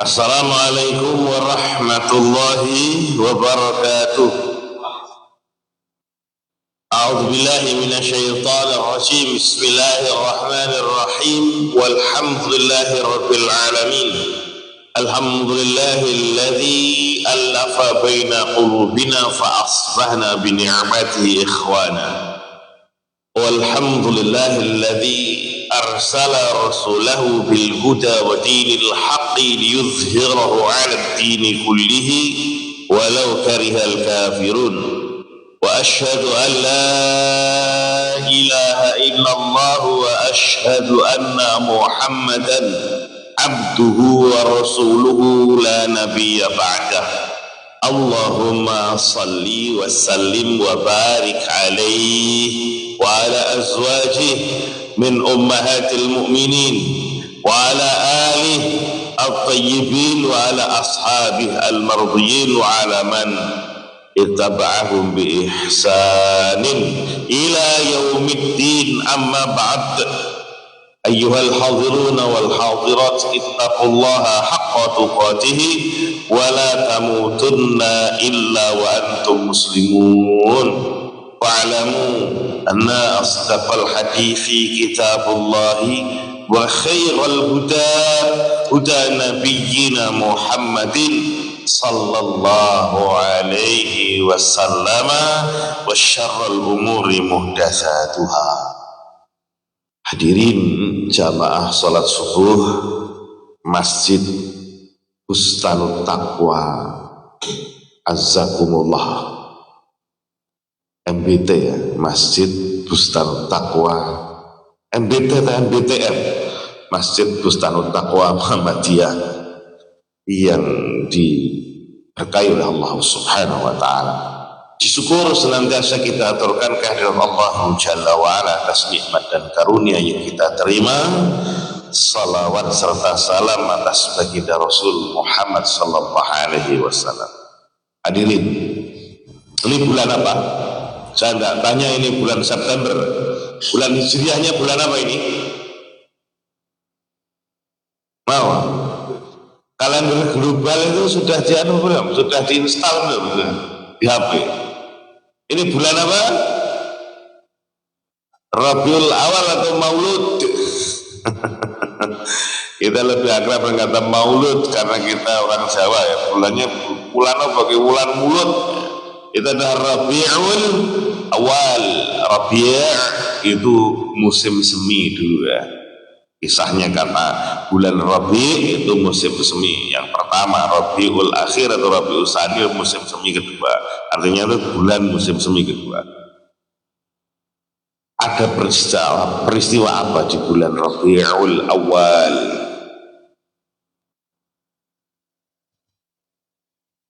Assalamualaikum warahmatullahi wabarakatuh. A'udzu billahi minasyaitonir rajim. Bismillahirrahmanirrahim. Walhamdulillahi rabbil alamin. Alhamdulillahilladzi alafa baina qulubina fa asbahna bi ni'matihi ikhwana. Walhamdulillahilladzi arsala rasulahu bil huda wa dinil haqqi liyuzhirahu 'ala ad-dini kullihi walau karihal kafirun. Wa asyhadu an la ilaha illallah wa asyhadu anna Muhammadan abduhu wa rasuluhu la nabiyya ba'dah. Allahumma salli wa sallim wa barik alaihi wa ala azwajihi min ummahatil mu'minin wa ala alihi at-tayyibin wa ala ashabihi al-mardiyin wa ala man ittaba'ahum bi ihsanin ila yaumiddin. Amma ba'd. Ayyuhal hadirun wal hadirat, ittaqullaha haqqa tuqatih wa la tamutunna illa wa antum muslimun. Wa'lamu anna asdaqal hadithi kitabullahi wa khairal huda huda nabiyyina Muhammadin sallallahu alaihi wasallam wa syarrul umuri muhdatsatuha. Hadirin jamaah salat subuh Masjid Bustanut Taqwa azzakumullah, MBT ya, Masjid Bustanut Taqwa MBT dan MBTM, Masjid Bustanut Taqwa Muhammadiyah, yang diberkahi oleh Allah Subhanahu wa taala. Disyukur senantiasa kita aturkan kehadiran Allah Jalla wa Ala atas nikmat dan karunia yang kita terima. Salawat serta salam atas baginda Rasul Muhammad sallallahu alaihi wasallam. Hadirin, ini bulan apa? Saya tidak tanya ini bulan September. Bulan Hijriahnya bulan apa ini? Mau? Kalender global itu sudah dianu belum? Sudah diinstal belum di HP? Ini bulan apa? Rabiul Awal atau Maulud? Kita lebih akrab berkata Maulud karena kita orang Jawa ya. Bulannya bulan apa? Bulan mulut. Itu adalah Rabiul Awal. Rabi' itu musim semi dulu ya. Kisahnya kata bulan Rabi' itu musim semi. Yang pertama Rabiul Akhir atau Rabiul Tsani musim semi kedua. Artinya itu bulan musim semi kedua. Ada peristiwa apa di bulan Rabiul Awal?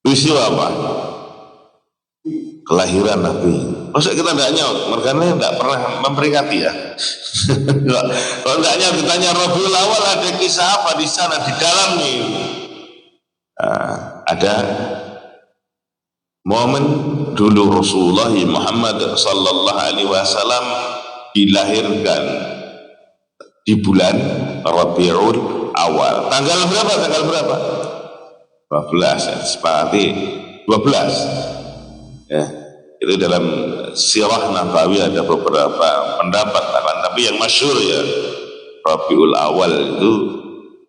Peristiwa apa? Kelahiran Nabi. Masa kita tidak nyaut, mereka tidak pernah memperingati ya. Kalau tidak nyaut ditanya Rabiul Awal ada kisah apa di sana di dalam nih? Ada momen dulu Rasulullah Muhammad sallallahu alaihi wasallam dilahirkan di bulan Rabiul Awal. Tanggal berapa? Tanggal berapa? 12 ya, sepati 12 ya. Itu dalam sirah Nabawi ada beberapa pendapat, tapi yang masyhur ya Rabiul Awal itu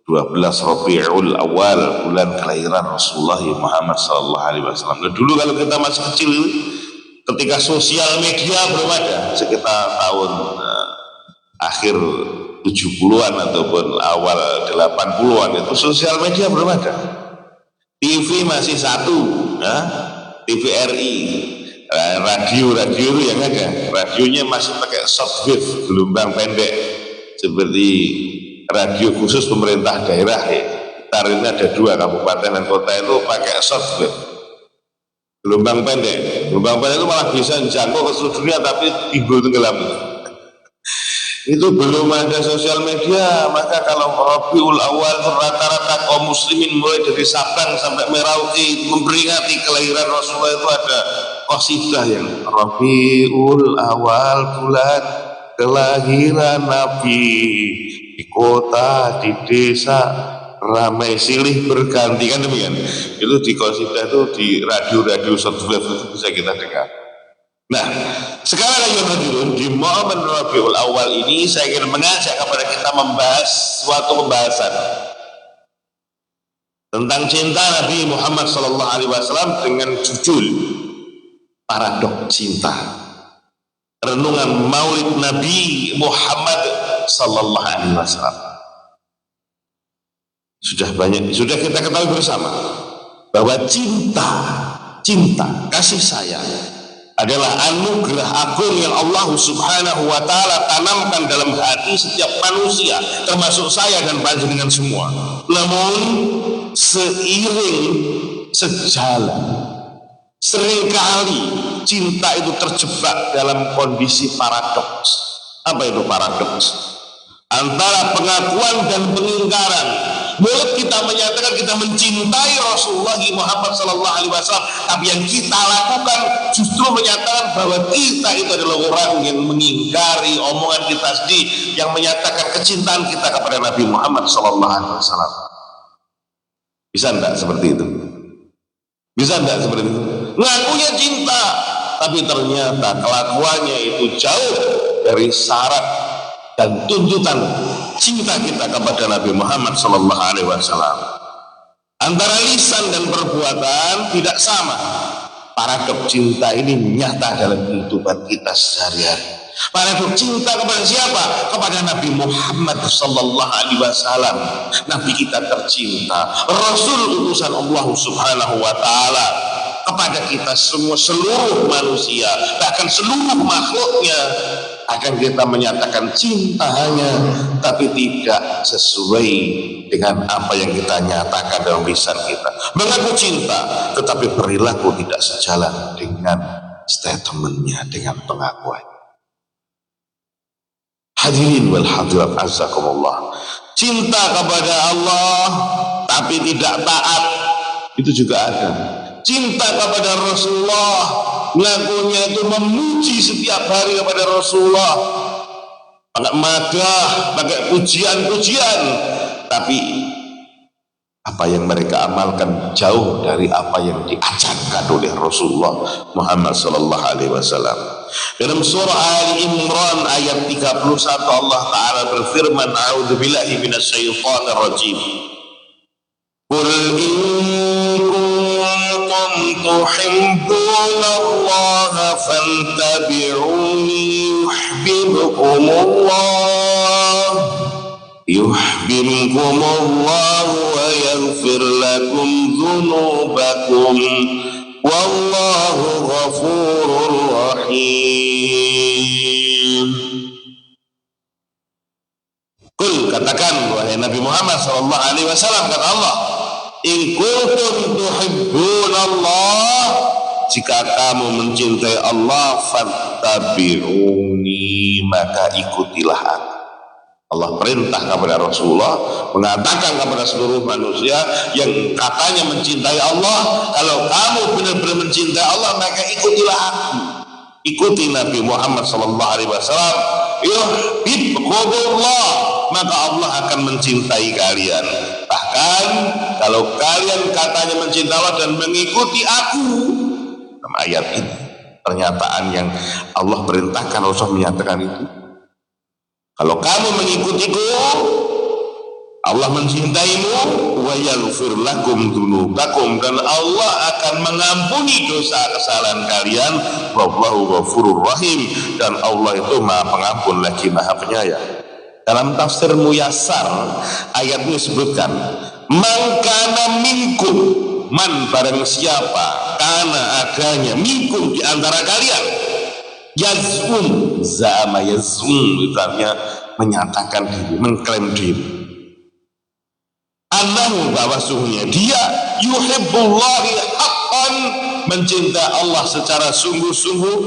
12 Rabiul Awal, bulan kelahiran Rasulullah Muhammad sallallahu alaihi wasallam. Nah, dulu kalau kita masih kecil ketika sosial media belum ada, sekitar tahun akhir 70-an ataupun awal 80-an itu sosial media belum ada. TV masih satu ya, TVRI. radio itu yang ada, radionya masih pakai shortwave, gelombang pendek, seperti radio khusus pemerintah daerah ya. Ntar ini ada 2 kabupaten dan kota itu pakai shortwave, gelombang pendek itu malah bisa jangkau ke seluruh dunia tapi timbul tenggelam. Itu belum ada sosial media, maka kalau Rabiul Awal rata-rata kaum muslimin mulai dari Sabang sampai Merauke memperingati kelahiran Rasulullah itu ada qasidah yang Rabiul Awal bulan kelahiran Nabi, di kota di desa ramai silih berganti, kan demikian. Itu di qasidah itu di radio shortwave itu bisa kita dengar. Nah, sekarang ayuhal di momen Rabiul Awal ini saya ingin mengajak kepada kita membahas suatu pembahasan tentang cinta Nabi Muhammad SAW dengan judul Paradok Cinta, renungan Maulid Nabi Muhammad SAW. Sudah kita ketahui bersama bahwa cinta, kasih sayang adalah anugerah agung yang Allah Subhanahu wa Ta'ala tanamkan dalam hati setiap manusia, termasuk saya dan panjenengan semua. Namun sejalan, seringkali cinta itu terjebak dalam kondisi paradoks. Apa itu paradoks? Antara pengakuan dan pengingkaran. Mulut kita menyatakan kita mencintai Rasulullah Muhammad SAW, tapi yang kita lakukan justru menyatakan bahwa kita itu adalah orang yang mengingkari omongan kita sendiri yang menyatakan kecintaan kita kepada Nabi Muhammad SAW. Bisa enggak seperti itu? Bisa enggak seperti itu? Ngakunya cinta, tapi ternyata kelakuannya itu jauh dari syarat dan tuntutan cinta kita kepada Nabi Muhammad SAW. Antara lisan dan perbuatan tidak sama. Paradok cinta ini nyata dalam kehidupan kita sehari-hari. Paradok cinta kepada siapa? Kepada Nabi Muhammad SAW, Nabi kita tercinta, Rasul utusan Allah Subhanahu wa Ta'ala. Kepada kita semua, seluruh manusia, bahkan seluruh makhluknya, akan kita menyatakan cintanya, tapi tidak sesuai dengan apa yang kita nyatakan dalam lisan kita. Mengaku cinta, tetapi perilaku tidak sejalan dengan statementnya, dengan pengakuan. Hadirin wal hadirat azakumullah. Cinta kepada Allah tapi tidak taat, itu juga ada. Cinta kepada Rasulullah, ngakunya itu memuji setiap hari kepada Rasulullah, pakai madah, pakai pujian-pujian, tapi apa yang mereka amalkan jauh dari apa yang diajarkan oleh Rasulullah Muhammad SAW. Dalam surah Ali Imran ayat 31 Allah Ta'ala berfirman, A'udzubillahi minasyaitonir rajim. Qul تحبون الله فاتبعوني يحببكم الله ويغفر لكم ذنوبكم والله غفور رحيم. Qul, katakan wahai Nabi Muhammad SAW, kata Allah, in kuntum tuhibbunallah, jika kamu mencintai Allah, fattabi'uni, maka ikutilah aku. Allah perintah kepada Rasulullah, mengatakan kepada seluruh manusia yang katanya mencintai Allah, kalau kamu benar-benar mencintai Allah, maka ikutilah aku. Ikuti Nabi Muhammad SAW, yuhibbukumullah, maka Allah akan mencintai kalian. Bahkan kalau kalian katanya mencintai Allah dan mengikuti aku, dalam ayat ini pernyataan yang Allah perintahkan, Rasul menyatakan itu, kalau kamu mengikutiku, Allah mencintaimu, wa yaghfir lakum dzunubakum, dan Allah akan mengampuni dosa kesalahan kalian, wallahu ghafurur rahim, dan Allah itu Maha Pengampun lagi Maha Penyayang. Dalam tafsir Muyassar ayat ini disebutkan, man kana minkum, man barang siapa karena adanya minkum di antara kalian yazum zama yazum itu artinya menyatakan diri, mengklaim diri annahu bahwa sungguhnya dia yuhibbullahi haqqan mencintai Allah secara sungguh-sungguh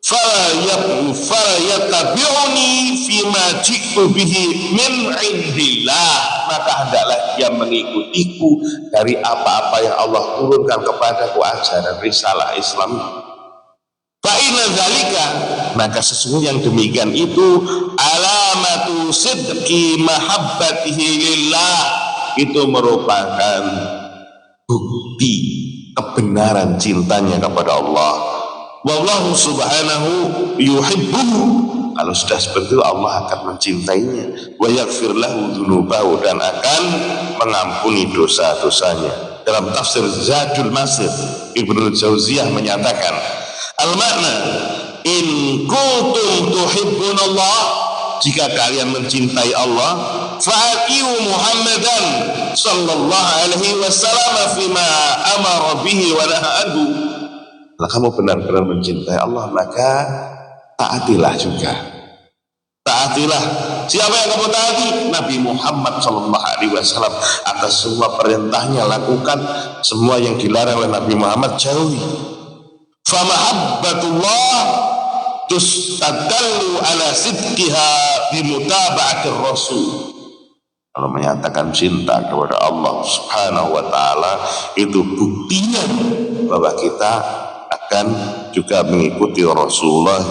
fala yattabi'uni fima ji'tu bihi min indillah maka hendaklah dia mengikutiku dari apa-apa yang Allah turunkan kepadaku ajaran risalah Islam. Fa inna dzalika maka sesungguhnya yang demikian itu alamatu sidqi mahabbatihi lillah itu merupakan bukti kebenaran cintanya kepada Allah. Wallahu subhanahu yuhibbuhu kalau sudah seperti itu Allah akan mencintainya wa yaghfir lahu dzunubahu dan akan mengampuni dosa-dosanya. Dalam tafsir Zadul Masir Ibnu Jauziyah menyatakan al-makna in kuntum tuhibbunallah jika kalian mencintai Allah fa'atiu Muhammadan sallallahu alaihi wasallam fima amara bihi wa naha anhu. Kalau kamu benar-benar mencintai Allah maka taatilah juga. Taatilah. Siapa yang kamu taati? Nabi Muhammad sallallahu alaihi wasallam. Atas semua perintahnya lakukan, semua yang dilarang oleh Nabi Muhammad jauhi. Fa mahabbatullah tustadallu ala sidqiha bi mutaba'atir rasul. Kalau menyatakan cinta kepada Allah Subhanahu wa taala itu buktinya bahwa kita akan juga mengikuti Rasulullah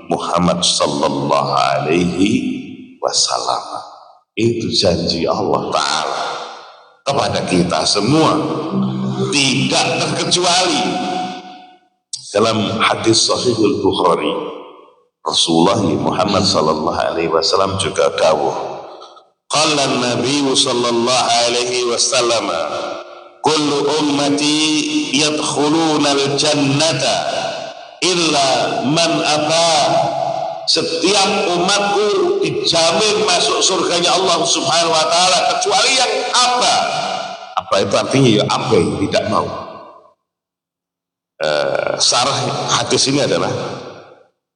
Muhammad sallallahu alaihi wasallam. Itu janji Allah taala kepada kita semua, tidak terkecuali. Dalam hadis Sahihul Bukhari Rasulullah Muhammad sallallahu alaihi wasallam juga dawuh, qala an-nabiy sallallahu alaihi wasallam kullu ummati yadkhuluna al-jannata illa man aba setiap umatku dijamin masuk surganya Allah subhanahu wa ta'ala kecuali yang aba. Apa itu artinya? Ya abai, tidak mau. Sarah hadis ini adalah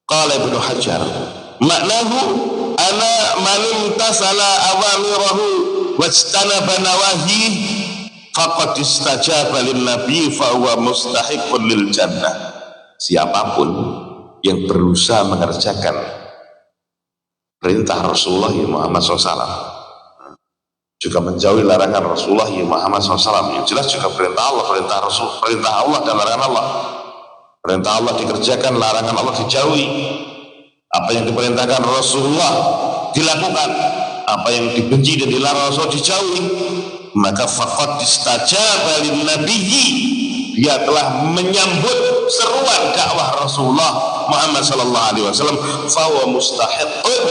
qala Ibnu Hajar maknahu ana man imtasala awamirahu wajtanaba nawahi faqad istajaba lin nabi fa huwa mustahiqun lil jannah. Siapapun yang berusaha mengerjakan perintah Rasulullah Muhammad SAW juga menjauhi larangan Rasulullah Muhammad SAW, yang jelas juga perintah Allah, perintah Rasul, perintah Allah dan larangan Allah. Perintah Allah dikerjakan, larangan Allah dijauhi. Apa yang diperintahkan Rasulullah dilakukan, apa yang dibenci dan dilarang Rasul dijauhi. Maka faqad istajaba lin nabiyyi, dia telah menyambut seruan dakwah Rasulullah Muhammad sallallahu alaihi wasallam, fa huwa mustahiqun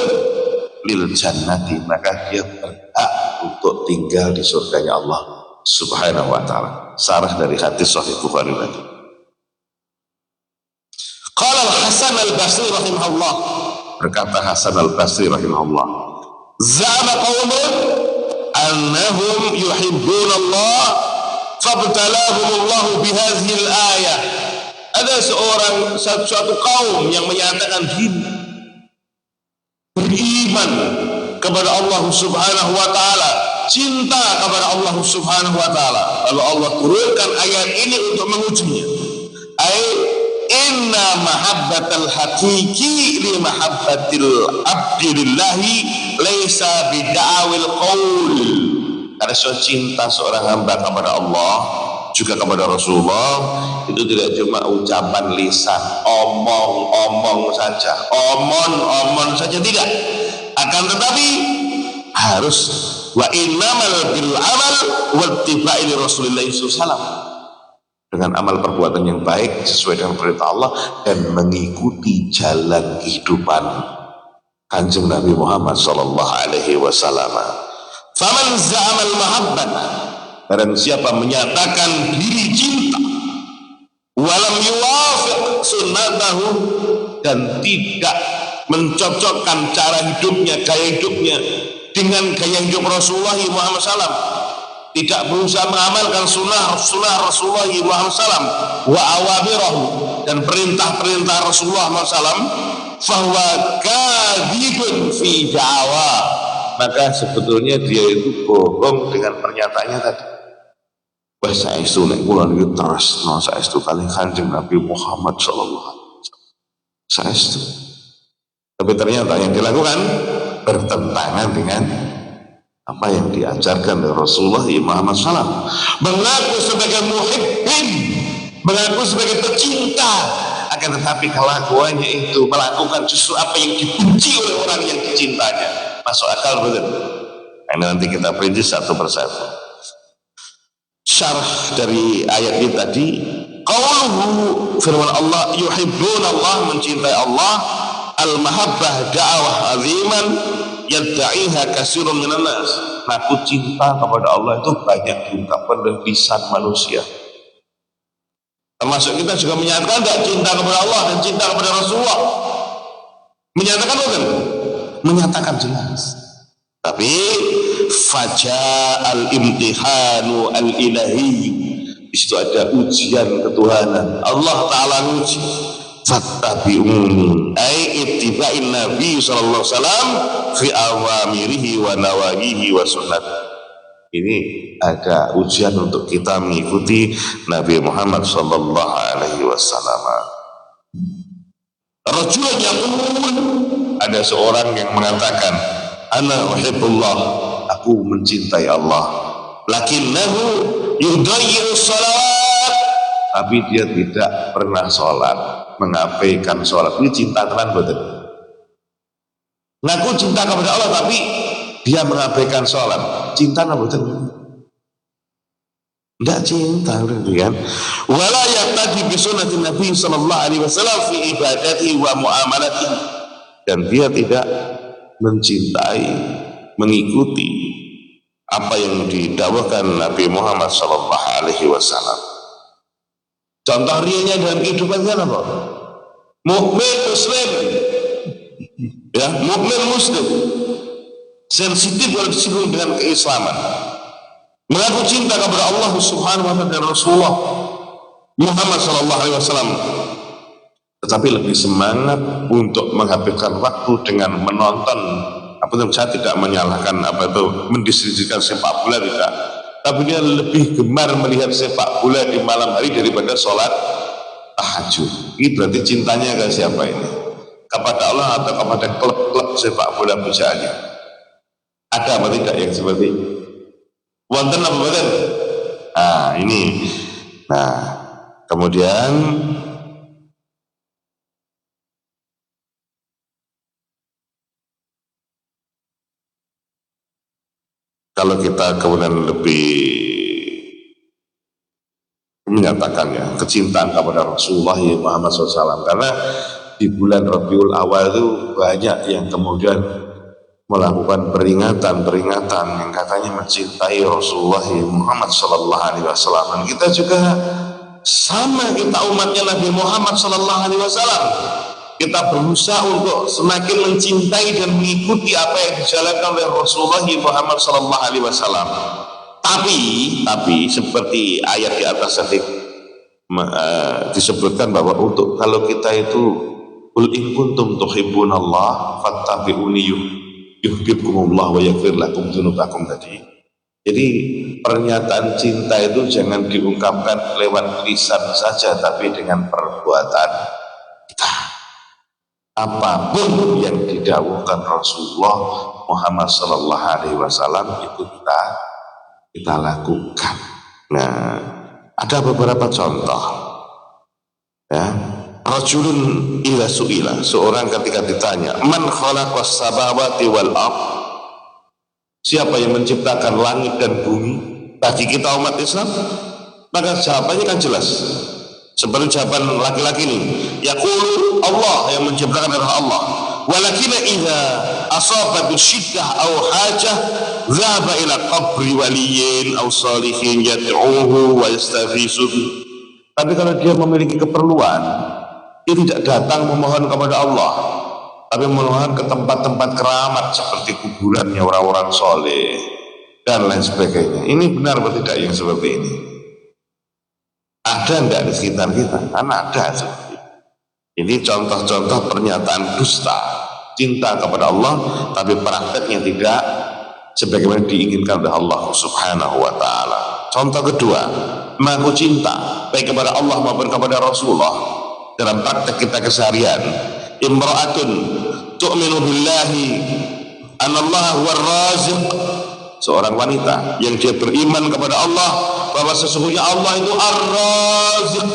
lil jannati, maka dia berhak untuk tinggal di surganya Allah subhanahu wa ta'ala. Sarah dari hadis Sahih Bukhari tadi. Qala Al-Hasan Al-Basri rahimahullah, berkata Hasan Al-Basri rahimahullah, za'ama qaumun annahum yuhibbuna Allah fabtalahumullahu bihadhihi al-ayah. Ada suatu kaum yang menyatakan diri beriman kepada Allah subhanahu wa ta'ala, cinta kepada Allah subhanahu wa ta'ala, lalu Allah turunkan ayat ini untuk mengujinya. Ay inna mahabbatal haqiqi li mahabbatil abdi lillahi laisa bida'awil qaul. Karena cinta seorang hamba kepada Allah juga kepada Rasulullah itu tidak cuma ucapan lisan, omong saja, omong saja, tidak. Akan tetapi harus wa innamal bil amal wattiba'i li Rasulillah sallallahu, dengan amal perbuatan yang baik sesuai dengan perintah Allah dan mengikuti jalan kehidupan Kanjeng Nabi Muhammad sallallahu alaihi wasallam. Faman za'amal mahabbat, barang siapa menyatakan diri cinta, walam yuwafiq sunnatahu, dan tidak mencocokkan cara hidupnya, gaya hidupnya dengan gaya hidup Rasulullah Muhammad SAW, tidak berusaha mengamalkan sunnah Rasulullah SAW wa awamirahu, dan perintah-perintah Rasulullah SAW, fahuwa kadhibun fi da'wa, maka sebetulnya dia itu bohong dengan pernyataannya tadi. Wah, saya itu nek kula niku terus saya itu kali Kanjeng Nabi Muhammad sallallahu alaihi wasallam. Saya itu. Tapi ternyata yang dilakukan bertentangan dengan apa yang diajarkan oleh Rasulullah Muhammad SAW. Mengaku sebagai muhibbin, mengaku sebagai pecinta, akan tetapi kelakuannya itu melakukan justru apa yang dibenci oleh orang yang dicintanya. Masuk akal betul? Nah, nanti kita perinci satu persatu. Syarah dari ayat ini tadi, qauluhu, firman Allah, yuhibbun Allah, mencintai Allah, al-mahabbah da'wah aziman yadda'iha katsirun minan nas. Aku cinta kepada Allah itu banyak diungkapkan oleh lisan manusia. Termasuk kita juga menyatakan tidak cinta kepada Allah dan cinta kepada Rasulullah. Menyatakan bukan? Menyatakan jelas. Tapi faja'al imtihanu al-ilahi, di situ ada ujian ketuhanan. Allah Ta'ala uji, fattabi'uni, ay ittiba'in Nabi sallallahu alaihi wasallam fi awamirihi wa nawahihi wa sunnat. Ini ada ujian untuk kita mengikuti Nabi Muhammad sallallahu alaihi wasallam. Rajulun yaqul, ada seorang yang mengatakan, ana uhibbullah, aku mencintai Allah, lakinnahu yudayyi'u shalat, tapi dia tidak pernah sholat, mengabaikan sholat. Ini cinta tenan betul. Ngaku cinta kepada Allah tapi dia mengabaikan sholat. Cinta apa betul? Tidak cinta, berarti kan? Wala yaqtadi bi sunnati Nabi sallallahu alaihi wasallam fi ibadati wa muamalati, dan dia tidak mencintai, mengikuti apa yang didakwakan Nabi Muhammad sallallahu alaihi wasallam. Contoh realnya dalam kehidupan kita apa? Mukmin muslim, ya, mukmin muslim sensitif kalau disinggung dengan keislaman, mengaku cinta kepada Allah Subhanahu wa taala dan Rasulullah Muhammad sallallahu alaihi wasallam, tetapi lebih semangat untuk menghabiskan waktu dengan menonton. Apa itu, saya tidak menyalahkan apa itu mendistribusikan sepak bola, tidak, tapi dia lebih gemar melihat sepak bola di malam hari daripada sholat tahajud. Ini berarti cintanya ke siapa ini? Kepada Allah atau kepada klub-klub sepak bola pujaannya? Ada apa tidak yang seperti wonten apa betul? Nah ini, nah kemudian kalau kita kemudian lebih menyatakan ya kecintaan kepada Rasulullah Muhammad SAW, karena di bulan Rabiul Awal itu banyak yang kemudian melakukan peringatan yang katanya mencintai Rasulullah Muhammad Sallallahu Alaihi Wasallam. Kita juga sama, kita umatnya Nabi Muhammad Sallallahu Alaihi Wasallam. Kita berusaha untuk semakin mencintai dan mengikuti apa yang dijalankan oleh Rasulullah Muhammad Sallallahu Alaihi Wasallam. Tapi seperti ayat di atas tadi disebutkan bahwa untuk kalau kita itu qul in kuntum tuhibbunallah fattabi'uni yuhibbukumullah wa yaghfir lakum dzunubakum tadi. Jadi pernyataan cinta itu jangan diungkapkan lewat lisan saja, tapi dengan perbuatan kita. Apapun yang didhawuhkan Rasulullah Muhammad sallallahu alaihi wasallam itu kita lakukan. Nah, ada beberapa contoh. Ya. Rajulun ila su'ila, seorang ketika ditanya, man khalaqas samawati wal ard, siapa yang menciptakan langit dan bumi? Bagi kita umat Islam, maka jawabannya kan jelas. Seperti jawaban laki-laki ini, yaqulu Allah, yang menciptakan adalah Allah. Walakin idza asabatu syiddah aw hajah dhahaba ila qabri waliyyin aw salihin yad'uhu wa yastaghitsu. Tapi kalau dia memiliki keperluan, dia tidak datang memohon kepada Allah, tapi memohon ke tempat-tempat keramat seperti kuburannya orang-orang soleh dan lain sebagainya. Ini benar atau tidak yang seperti ini? Ada enggak di sekitar kita? Kan ada seperti ini. Ini contoh-contoh pernyataan dusta, cinta kepada Allah tapi prakteknya tidak sebagaimana diinginkan oleh Allah Subhanahu wa taala. Contoh kedua, mengaku cinta baik kepada Allah maupun kepada Rasulullah dalam praktek kita keseharian. Imra'atun tu'minu billahi anallaha huwar raziq, seorang wanita yang dia beriman kepada Allah bahwa sesungguhnya Allah itu ar-raziq,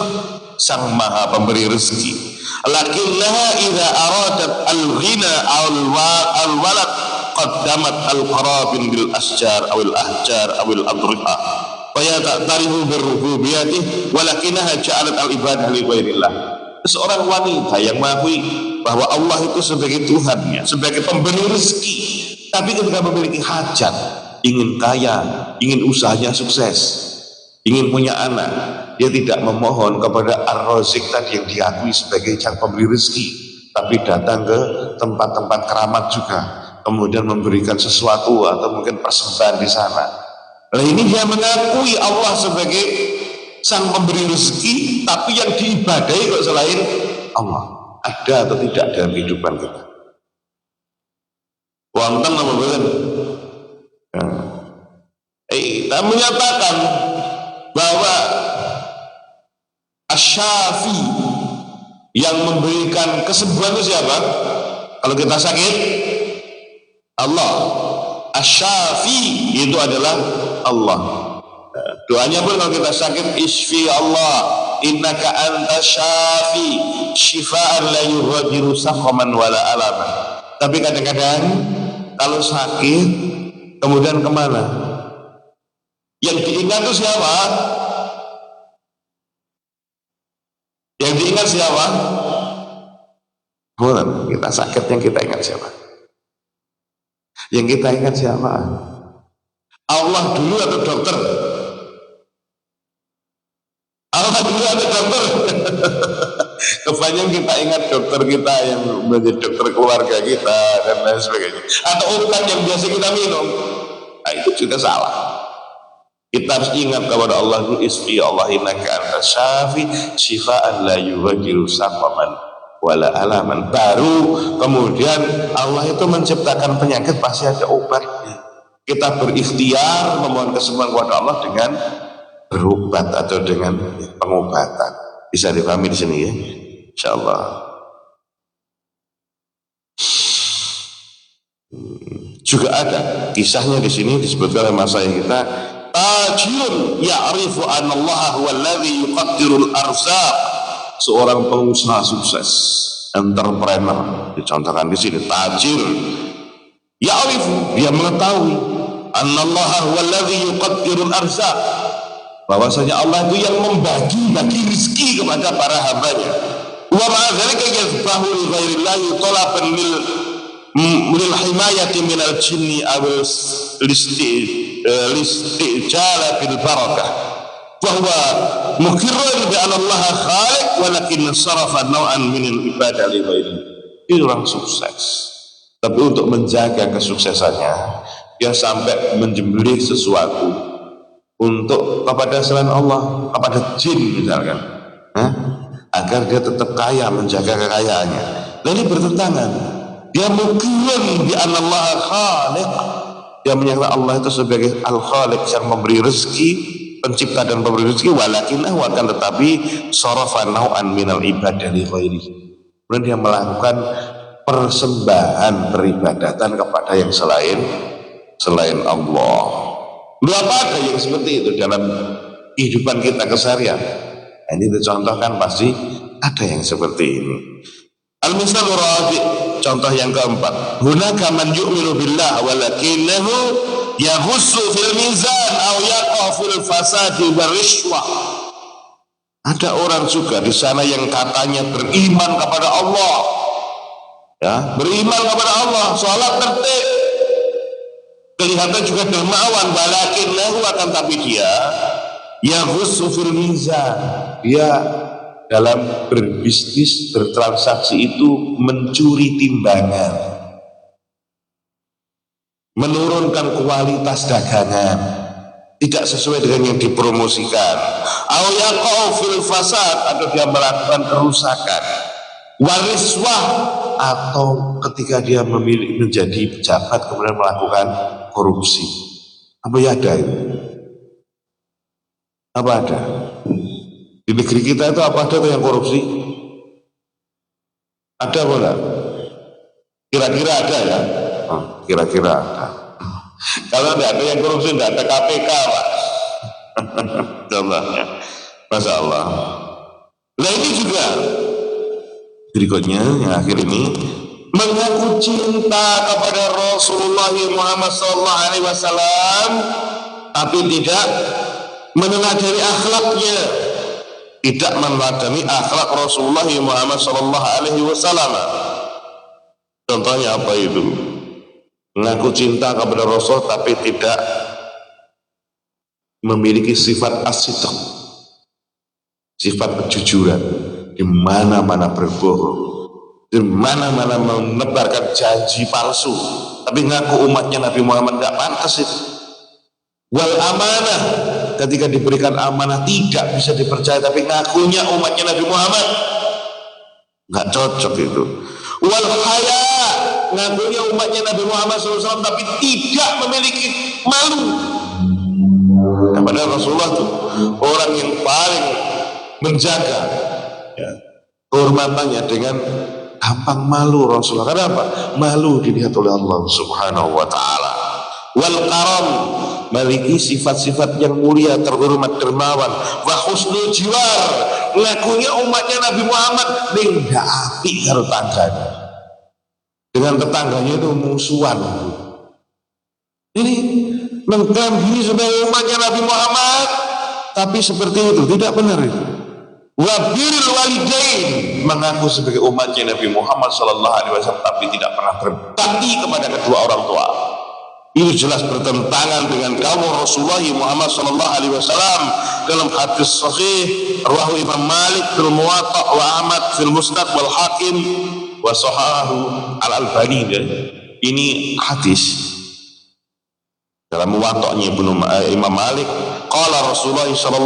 sang maha pemberi rezeki. Lakinnaha idza aradat al-ghina al-walad qaddamat al-qarabin bil asjar awil ahjar awil adriha wa yatarihu birrububiyyati walakinnaha ja'alat al-ibadah li ghairillah. Seorang wanita yang mengakui bahwa Allah itu sebagai Tuhannya, sebagai pemberi rezeki, tapi ketika memiliki hajat, ingin kaya, ingin usahanya sukses, ingin punya anak, dia tidak memohon kepada Ar-Razik tadi yang diakui sebagai sang pemberi rezeki, tapi datang ke tempat-tempat keramat juga, kemudian memberikan sesuatu atau mungkin persembahan di sana. Nah, ini dia mengakui Allah sebagai sang pemberi rezeki, tapi yang diibadahi kok selain Allah. Ada atau tidak dalam kehidupan kita? Wonten apa boten? Kita menyatakan bahwa Asy-Syafi yang memberikan kesembuhan itu siapa? Kalau kita sakit, Allah. Asy-Syafi itu adalah Allah. Doanya pun kalau kita sakit, isfi Allah innaka anta syafi syifaan la yughadiru saqaman wala alaman. Tapi kadang-kadang kalau sakit kemudian kemana? Yang diingat itu siapa? Yang diingat siapa? Bukan, kita sakit yang kita ingat siapa? Yang kita ingat siapa? Allah dulu atau dokter? Allah dulu atau dokter? Kebanyakan kita ingat dokter kita yang menjadi dokter keluarga kita dan lain sebagainya, atau obat yang biasa kita minum. Nah, itu juga salah. Kita harus ingat kepada Allah dulu, ismi Allah innaka antas syafi syifaan la yughadiru saqaman wala alaman. Baru kemudian Allah itu menciptakan penyakit pasti ada obatnya. Kita berikhtiar memohon kesembuhan kepada Allah dengan berobat atau dengan pengobatan. Bisa dipahami di sini ya, insyaallah. Juga ada kisahnya di sini disebutkan oleh masayikh kita, tajirun ya'rifu anallaha huwallazi yuqaddirul arzaq, seorang pengusaha sukses, entrepreneur, dicontohkan di sini tajir, ya'rifu, dia mengetahui, anallaha huwallazi yuqaddirul arzaq, bahwasanya Allah itu yang membagi-bagi rezeki kepada para hambanya. Wa ma'a dzalika yazbahu li ghairillahi talaban lil himayati minal jinni awil listijala bil barakah wa huwa muqirrun bi anna Allah khaliq walakin sarafa naw'an min al ibadah li ghairihi. Ini orang sukses, tapi untuk menjaga kesuksesannya dia sampai menyembelih sesuatu untuk kepada selain Allah, kepada jin misalkan, agar dia tetap kaya, menjaga kekayaannya. Nah, ini bertentangan. Dia mukirun bi anallaha khaliq, dia menyangka Allah itu sebagai al-khaliq yang memberi rezeki, pencipta dan pemberi rezeki, walakinahu, akan tetapi sarafa nau'an minal ibadah li ghairihi, kemudian dia melakukan persembahan peribadatan kepada yang selain Allah. Berapa ada yang seperti itu dalam kehidupan kita keseharian? Nah, ini dicontohkan pasti ada yang seperti ini. Al-misal rabi', contoh yang keempat, hunaka man yu'minu billah walakinahu yaghussu fil mizan aw yaqa fil fasadi wal rishwah. Ada orang juga di sana yang katanya beriman kepada Allah, ya, beriman kepada Allah, sholat tertib, kelihatan juga dermawan, walakinnahu, akan tapi dia yaghussu fil mizan, dia dalam berbisnis, bertransaksi itu mencuri timbangan. menurunkan kualitas dagangan, tidak sesuai dengan yang dipromosikan, au yaqau fil fasad, atau dia melakukan kerusakan, wariswah, atau ketika dia memilih menjadi pejabat kemudian melakukan korupsi. Apa ya ada itu? Apa ada? Di negeri kita itu apa ada yang korupsi? Ada apa enggak? Kira-kira ada ya? Kira-kira ada. Kalau tidak ada yang korupsi, tidak ada KPK, Pak. Coba, Masya Allah. Nah ini juga berikutnya yang akhir ini, mengaku cinta kepada Rasulullah Muhammad SAW, tapi tidak meneladani akhlaknya, tidak meneladani akhlak Rasulullah Muhammad SAW. Contohnya apa itu? Mengaku cinta kepada Rasul tapi tidak memiliki sifat as-sidq, sifat kejujuran, di mana-mana berbohong, di mana-mana menebarkan janji palsu, tapi ngaku umatnya Nabi Muhammad nggak pantas itu. Wal amanah, ketika diberikan amanah tidak bisa dipercaya, tapi ngakunya umatnya Nabi Muhammad, nggak cocok itu. Wal haya, ngakunya umatnya Nabi Muhammad SAW tapi tidak memiliki malu. Nah, padahal Rasulullah itu orang yang paling menjaga ya, kehormatannya dengan gampang malu Rasulullah. Kenapa? Malu dilihat oleh Allah Subhanahu wa ta'ala. Wal karam, memiliki sifat-sifat yang mulia, terhormat, dermawan. Wa husnul jiwar, ngakunya umatnya Nabi Muhammad nggak api karo tangganya, dengan tetangganya itu musuhan. Ini mengklaim diri sebagai umatnya Nabi Muhammad tapi seperti itu tidak benar itu. Wabirul walidain, mengaku sebagai umatnya Nabi Muhammad SAW tapi tidak pernah berbakti kepada kedua orang tua. Ini jelas bertentangan dengan kaum Rasulullah Muhammad SAW. Dalam hadis sahih rawahu Imam Malik fil Muwatta wa Ahmad fil Musnad wal Hakim wa sahahu al-Albani. Ini hadis dalam Muwatta'nya Imam Malik. Qala Rasulullah SAW,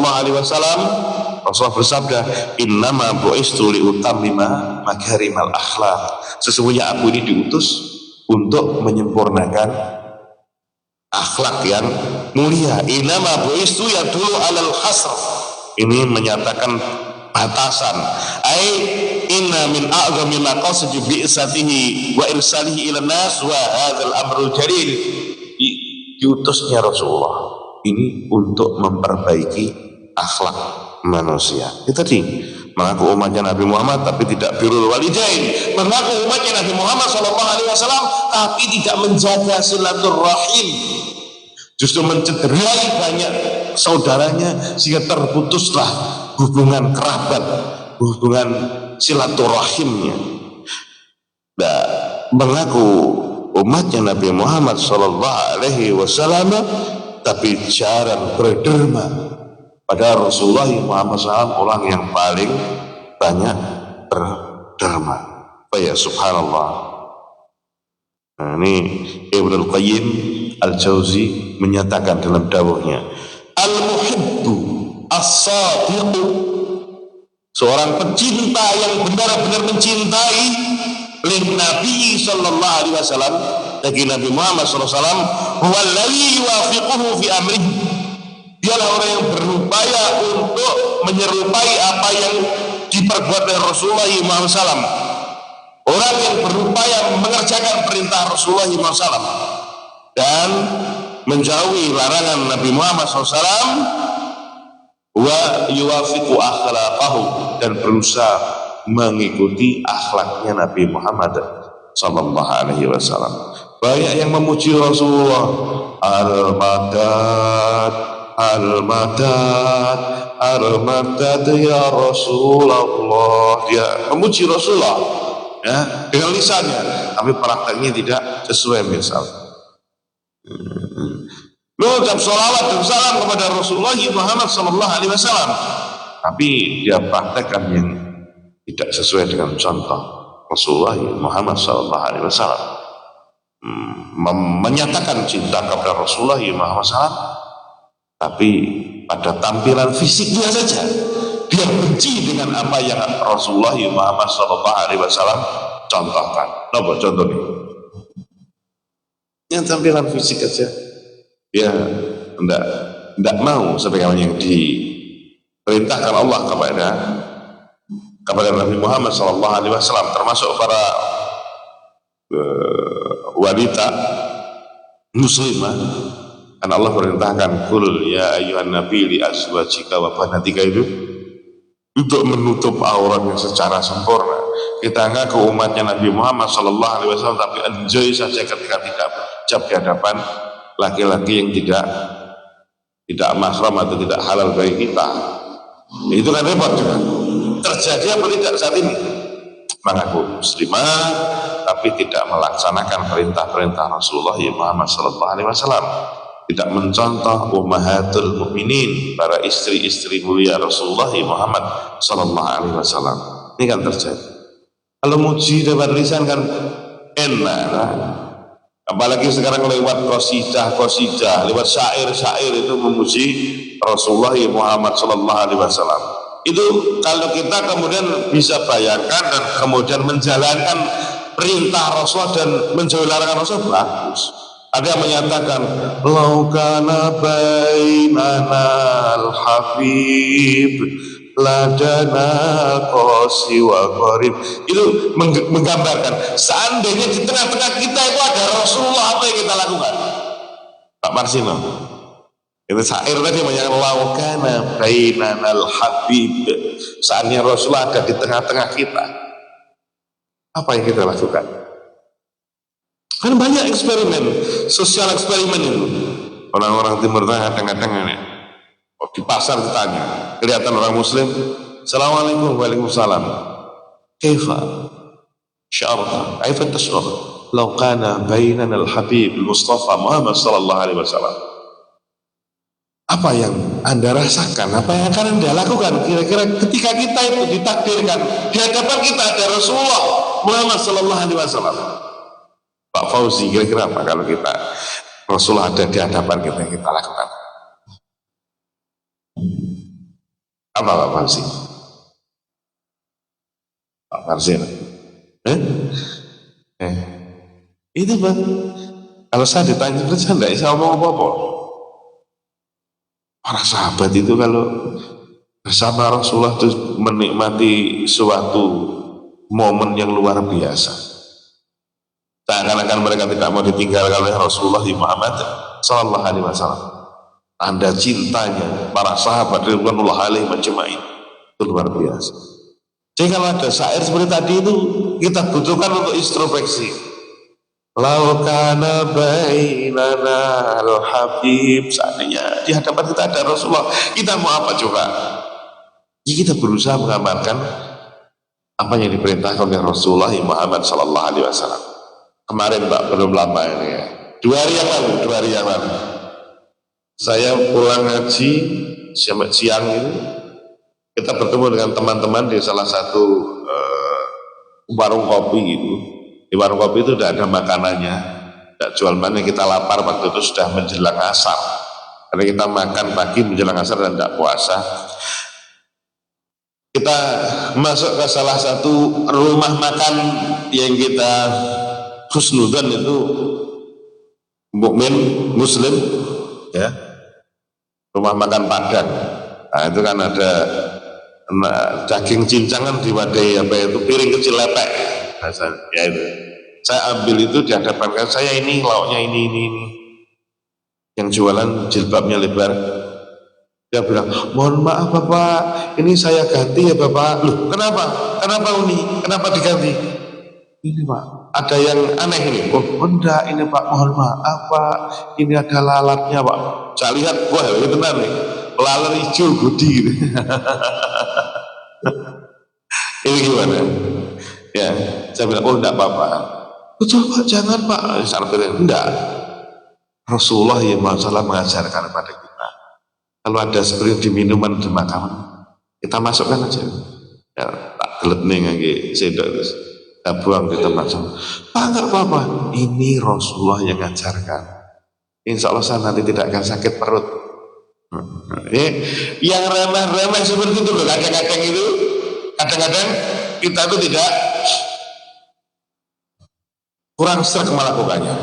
Rasulullah bersabda, innama bu'istu liutammima makarimal akhlak, sesungguhnya aku ini diutus untuk menyempurnakan akhlak yang mulia. Innama bu'istu yadulu alal hasr, ini menyatakan batasan. Ai inna min a'zami maqasidi bi'satihi wa irsalihi ila nas wa hadzal amrul jalil. Diutusnya Rasulullah ini untuk memperbaiki akhlak manusia. Itu tadi, mengaku umatnya Nabi Muhammad tapi tidak birrul walidain, mengaku umatnya Nabi Muhammad SAW tapi tidak menjaga silaturahim, justru mencederai banyak saudaranya sehingga terputuslah hubungan kerabat, hubungan silaturahimnya. Nah, mengaku umatnya Nabi Muhammad SAW tapi jarang berderma. Padahal Rasulullah Muhammad SAW orang yang paling banyak berderma. Ya subhanallah. Nah, ini Ibnul Qayyim Al-Jauzi menyatakan dalam dawahnya, al-muhibbu as-sadiqu, seorang pecinta yang benar-benar mencintai Nabi sallallahu alaihi wasallam, bagi Nabi Muhammad sallallahu alaihi wasallam, wallazi yuwafiquhu fi amrihi, dialah orang yang berupaya untuk menyerupai apa yang diperbuat oleh Rasulullah Muhammad SAW, orang yang berupaya mengerjakan perintah Rasulullah Muhammad SAW dan menjauhi larangan Nabi Muhammad SAW, wa yuwafiqu akhlaqahu, dan berusaha mengikuti akhlaknya Nabi Muhammad sallallahu alaihi wasallam. Banyak yang memuji Rasulullah, al-madad al-madad al-madad ya Rasulullah, dia memuji Rasulullah ya dengan lisannya tapi prakteknya tidak sesuai. Misal mengucap sholawat dan salam kepada Rasulullah Muhammad sallallahu alaihi wasallam tapi dia praktekkan yang tidak sesuai dengan contoh Rasulullah Muhammad SAW. menyatakan cinta kepada Rasulullah Muhammad SAW, tapi pada tampilan fisiknya saja dia benci dengan apa yang Rasulullah Muhammad SAW contohkan. Apa contohnya? Yang tampilan fisik saja dia tidak mau sebagaimana yang diperintahkan Allah kepada Nabi Muhammad SAW, termasuk para wanita muslimah. Kan Allah perintahkan kul ya ayyuhan nabi li azwajika wa banatika, itu untuk menutup auratnya secara sempurna. Kita ngaku umatnya Nabi Muhammad SAW, tapi enjoy saja ketika tidak berhijab di hadapan laki-laki yang tidak mahram atau tidak halal bagi kita. Itu kan repot juga. Terjadi apa tidak saat ini? Mengaku muslimah tapi tidak melaksanakan perintah-perintah Rasulullah Muhammad SAW, tidak mencontoh ummahatul mukminin, para istri-istri mulia Rasulullah Muhammad SAW. Ini kan terjadi. Kalau muji lewat lisan kan enak, apalagi sekarang lewat qasidah, lewat syair itu memuji Rasulullah Muhammad SAW. Itu kalau kita kemudian bisa bayangkan dan kemudian menjalankan perintah Rasul dan menjauhi larangan Rasul, bagus. Ada yang menyatakan laukana bainana al-habib ladana qasi wa qarib. Itu menggambarkan seandainya di tengah-tengah kita itu ada Rasulullah, apa yang kita lakukan? Pak Marsino, itu syair tadi menyatakan laukana bainana al-habib, seandainya Rasulullah ada di tengah-tengah kita, apa yang kita lakukan? Kan banyak eksperimen, sosial eksperimen itu. Orang-orang Timur Tengah kadang-kadang ini, di pasar ditanya, kelihatan orang Muslim, Assalamualaikum, waalaikumsalam. Kaifa syarta, kaifa tash'ur law kana bainana al-habib al-Mustafa Muhammad sallallahu alaihi wasallam. Apa yang Anda rasakan, apa yang akan Anda lakukan kira-kira ketika kita itu ditakdirkan di hadapan kita ada Rasulullah Muhammad sallallahu alaihi wasallam? Pak Fauzi, kira-kira apa kalau kita Rasulullah ada di hadapan kita, yang kita lakukan? Apa Pak Fauzi? Pak Fauzi? Itu Pak, kalau saya ditanya saya tidak bisa ngomong apa-apa. Para sahabat itu kalau bersama Rasulullah itu menikmati suatu momen yang luar biasa. Seakan-akan mereka tidak mau ditinggalkan oleh Rasulullah Muhammad sallallahu alaihi wasallam. Tanda cintanya para sahabat ridwanullah alaihim ajmain itu luar biasa. Jadi kalau ada syair seperti tadi itu kita butuhkan untuk introspeksi. Lau kana bainana al-habib, seandainya di hadapan kita ada Rasulullah, kita mau apa coba? Ya, kita berusaha mengamalkan apa yang diperintahkan oleh Rasulullah Muhammad sallallahu alaihi wasallam. Kemarin Pak, belum lama ini ya, 2 hari yang lalu saya pulang ngaji siang ini, kita bertemu dengan teman-teman di salah satu warung kopi gitu. Di warung kopi itu tidak ada makanannya, tidak jual mana, kita lapar waktu itu sudah menjelang asar, karena kita makan pagi menjelang asar dan tidak puasa. Kita masuk ke salah satu rumah makan yang kita husnudzan, itu mukmin muslim ya, rumah makan Padang. Nah itu kan ada daging cincangan diwadahi apa itu piring kecil lepek, ya itu saya ambil itu di hadapan saya, ini lauknya ini. Yang jualan jilbabnya lebar, dia bilang mohon maaf Bapak, ini saya ganti ya Bapak. Loh kenapa ini kenapa diganti? Ini Pak, ada yang aneh ini. Oh enggak, ini Pak, mohon maaf Pak, ini ada lalatnya Pak. Saya lihat, wah itu benar nih, lalat hijau budi gitu. Ini gimana? Ya, saya bilang, oh enggak apa-apa. Coba jangan Pak. Saya bilang, enggak. Rasulullah SAW mengajarkan kepada kita, kalau ada seperti di minuman di makanan, kita masukkan aja. Ya, tak gelet nih ngangge sendok terus. kita buang di tempat sampah. Pak, nggak apa-apa, ini Rasulullah yang ngajarkan. Insya Allah saya nanti tidak akan sakit perut. Yang remeh-remeh seperti itu loh, kadang-kadang itu, kadang-kadang kita itu tidak kurang sering melakukannya.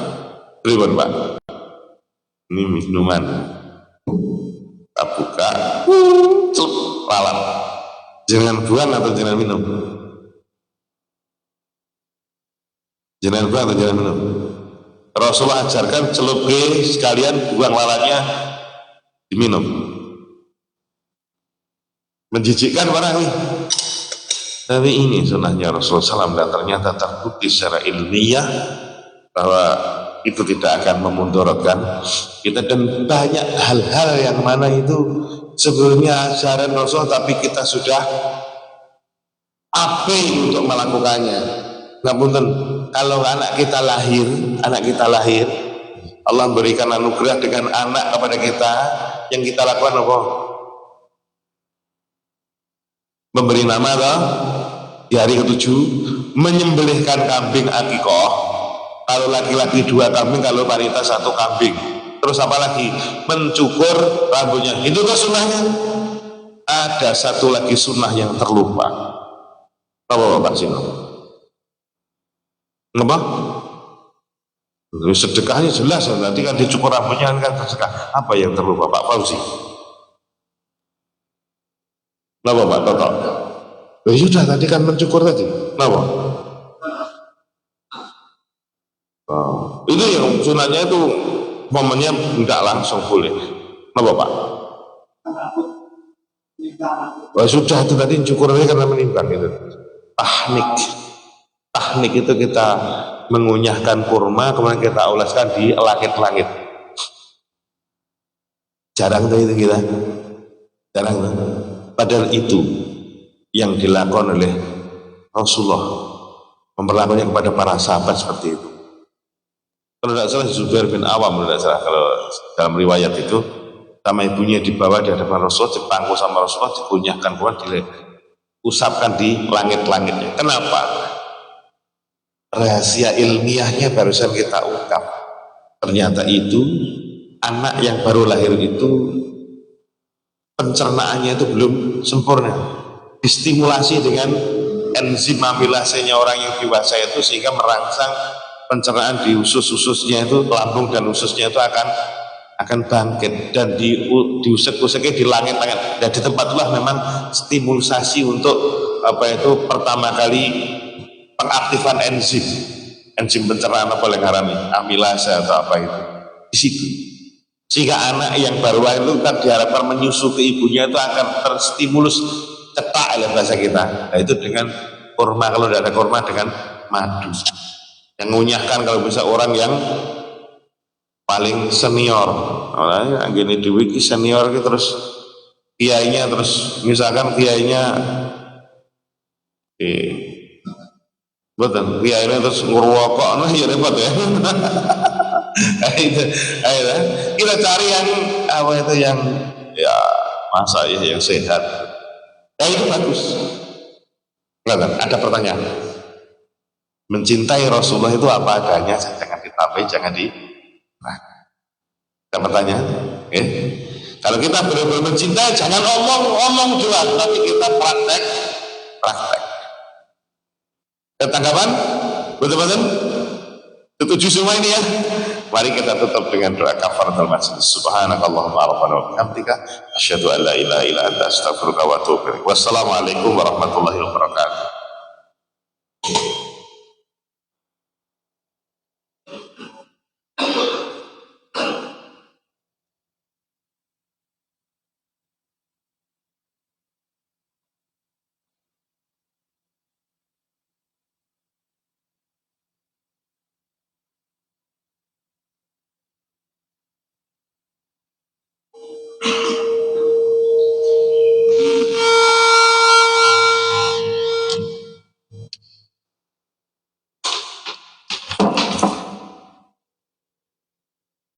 Pripun Pak? Ini minuman, kita buka, celup, lalat. Jangan buang atau jangan minum? Jangan buang atau jangan minum? Rasulullah ajarkan celup sekalian buang lalatnya diminum. Menjijikkan orang ini. Tapi ini sunnahnya Rasulullah SAW dan ternyata terbukti secara ilmiah bahwa itu tidak akan memudaratkan kita, dan banyak hal-hal yang mana itu sebelumnya ajaran Rasul tapi kita sudah abai untuk melakukannya. Ngapunten, kalau anak kita lahir Allah berikan anugerah dengan anak kepada kita, yang kita lakukan apa? Memberi nama atau di hari ke-7 menyembelihkan kambing akikoh. Kalau laki-laki 2 kambing, kalau wanita 1 kambing. Terus apa lagi? Mencukur rambutnya. Itu kan sunnahnya. Ada satu lagi sunnah yang terlupa. Apa Pak Sino? Apa? Sedekahnya jelas. Nanti kan dicukur rambutnya kan sedekah. Apa yang terlupa Pak Fauzi? Kenapa Pak Toto? Ya sudah, tadi kan mencukur tadi. Kenapa? Itu yang sunatnya itu momennya tidak langsung boleh. Kenapa Pak? Oh, sudah itu tadi cukurnya karena menimbang itu. Teknik itu kita mengunyahkan kurma kemudian kita oleskan di langit-langit. Jarang tuh itu kita. Jarang tuh. Padahal itu yang dilakukan oleh Rasulullah, memperlakukannya kepada para sahabat seperti itu. Kalau tidak salah Zubair bin Awam, tidak salah, kalau dalam riwayat itu sama ibunya dibawa di hadapan Rasulullah, dipangku sama Rasulullah, dikunyahkan kemudian diusapkan di langit-langitnya. Kenapa? Rahasia ilmiahnya barusan kita ungkap. Ternyata itu anak yang baru lahir itu pencernaannya itu belum sempurna, distimulasi dengan enzim amilasenya orang yang dewasa itu sehingga merangsang pencernaan di usus-ususnya itu, lambung dan ususnya itu akan bangkit dan diusek-useknya di langit-langit. Dan di tempat itulah memang stimulasi untuk pertama kali pengaktifan enzim pencernaan apa yang ngarani amilase atau apa itu di situ. Sehingga anak yang baru lahir itu kan diharapkan menyusu ke ibunya itu akan terstimulus cetak oleh bahasa kita. Nah itu dengan kurma, kalau tidak ada kurma dengan madu. Yang mengunyahkan kalau bisa orang yang paling senior. Nah, gini di wiki senior gitu, terus kiainya, terus misalkan kiainya betul, kiainya terus ngurwokok, nah ya repot ya. Ayo, kita cari yang apa itu yang ya masa ya yang sehat. Ya itu bagus. Ada pertanyaan. Mencintai Rasulullah itu apa adanya, jangan ditambahin, jangan di. Nah, ada pertanyaan. Kalau kita benar-benar mencintai, jangan omong doang, tapi kita praktek. Tanggapan? Betul-betul? Setuju semua ini ya? Mari kita tutup dengan doa kafaratul majlis. Subhanakallahumma rabbana wa bihamdika asyhadu an la ilaha illa anta astaghfiruka wa atubu ilaik. Wassalamualaikum warahmatullahi wabarakatuh.